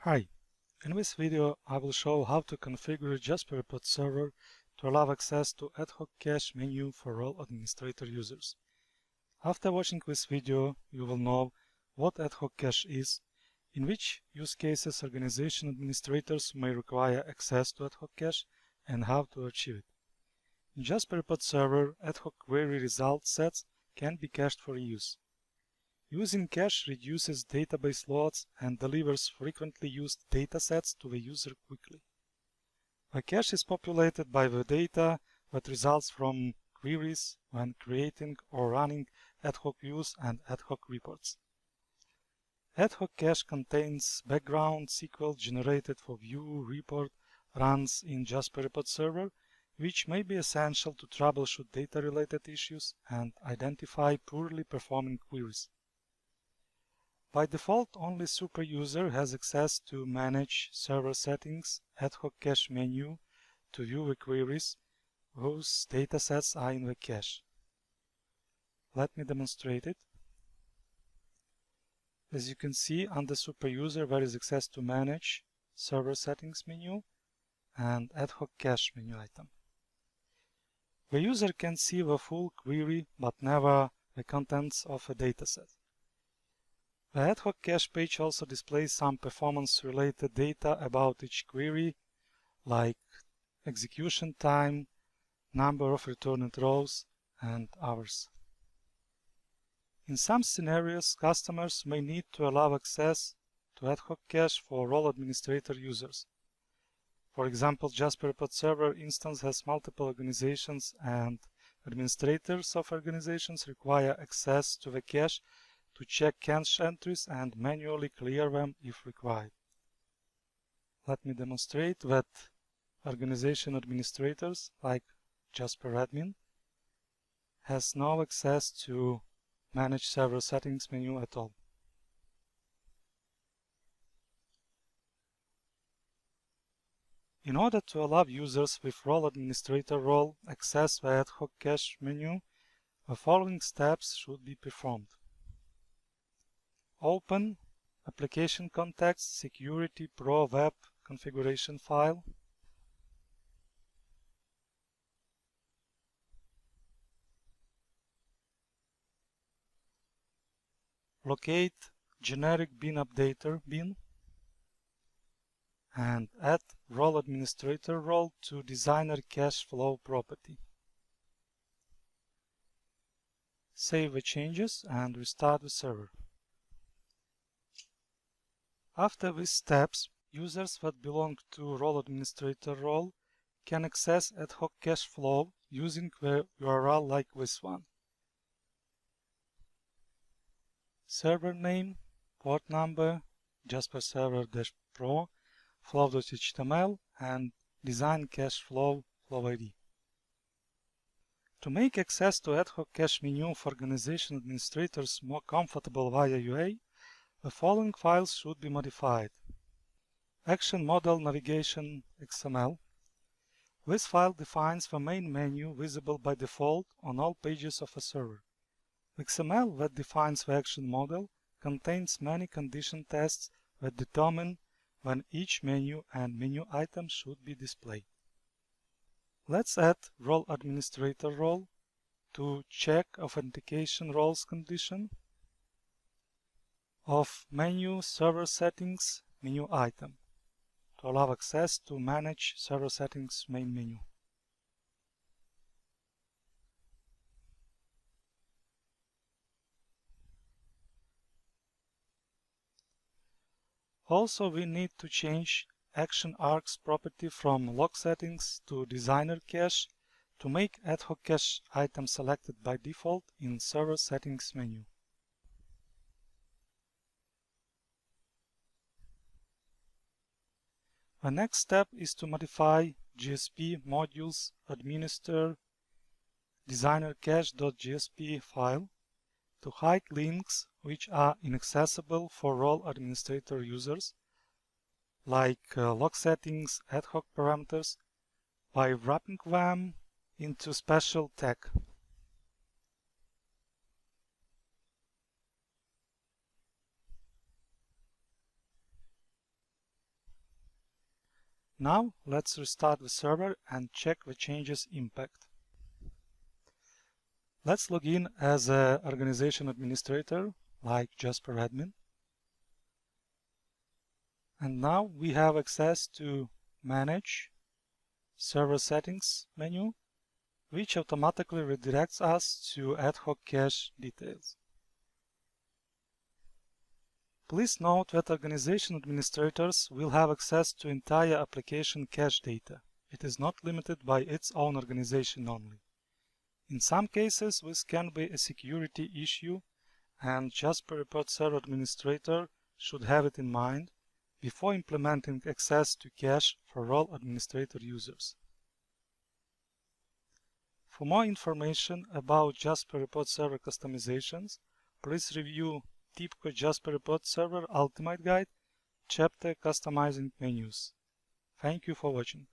Hi, in this video I will show how to configure JasperReports Server to allow access to Ad Hoc Cache menu for role administrator users. After watching this video, you will know what Ad Hoc Cache is, in which use cases organization administrators may require access to Ad Hoc Cache, and how to achieve it. In JasperReports Server, Ad Hoc query result sets can be cached for use. Using cache reduces database loads and delivers frequently used datasets to the user quickly. The cache is populated by the data that results from queries when creating or running ad hoc views and ad hoc reports. Ad hoc cache contains background SQL generated for view report runs in JasperReports Server, which may be essential to troubleshoot data-related issues and identify poorly performing queries. By default, only super user has access to Manage Server Settings Ad Hoc Cache menu to view the queries whose datasets are in the cache. Let me demonstrate it. As you can see, under super user there is access to Manage Server Settings menu and Ad Hoc Cache menu item. The user can see the full query but never the contents of a dataset. The Ad Hoc Cache page also displays some performance-related data about each query, like execution time, number of returned rows, and hours. In some scenarios, customers may need to allow access to Ad Hoc Cache for role administrator users. For example, JasperReports Server instance has multiple organizations, and administrators of organizations require access to the cache to check cache entries and manually clear them if required. Let me demonstrate that organization administrators, like JasperAdmin, has no access to Manage Server Settings menu at all. In order to allow users with role administrator role access the Ad Hoc Cache menu, the following steps should be performed. Open Application Context Security Pro Web configuration file. Locate generic bin updater bin and add role administrator role to designer cache flow property. Save the changes and restart the server. After these steps, users that belong to role administrator role can access Ad Hoc Cache flow using the URL like this one. Server name, port number, JasperServer-Pro, flow.html, and design cache flow ID. To make access to Ad Hoc Cache menu for organization administrators more comfortable via UA, the following files should be modified. Action Model Navigation XML. This file defines the main menu visible by default on all pages of a server. The XML that defines the action model contains many condition tests that determine when each menu and menu item should be displayed. Let's add role administrator role to check authentication roles condition of menu server settings menu item to allow access to Manage Server Settings main menu. Also, we need to change Action Arcs property from Log Settings to Designer Cache to make Ad Hoc Cache item selected by default in Server Settings menu. The next step is to modify GSP modules administer designercache.jsp file to hide links which are inaccessible for role administrator users, like log settings, ad hoc parameters, by wrapping them into special tag. Now let's restart the server and check the changes impact. Let's log in as an organization administrator like Jasper Admin. And now we have access to Manage, Server Settings menu, which automatically redirects us to Ad Hoc Cache details. Please note that organization administrators will have access to entire application cache data. It is not limited by its own organization only. In some cases, this can be a security issue, and JasperReports Server administrator should have it in mind before implementing access to cache for all administrator users. For more information about JasperReports Server customizations, please review TIBCO JasperReports Server Ultimate Guide, chapter Customizing Menus. Thank you for watching.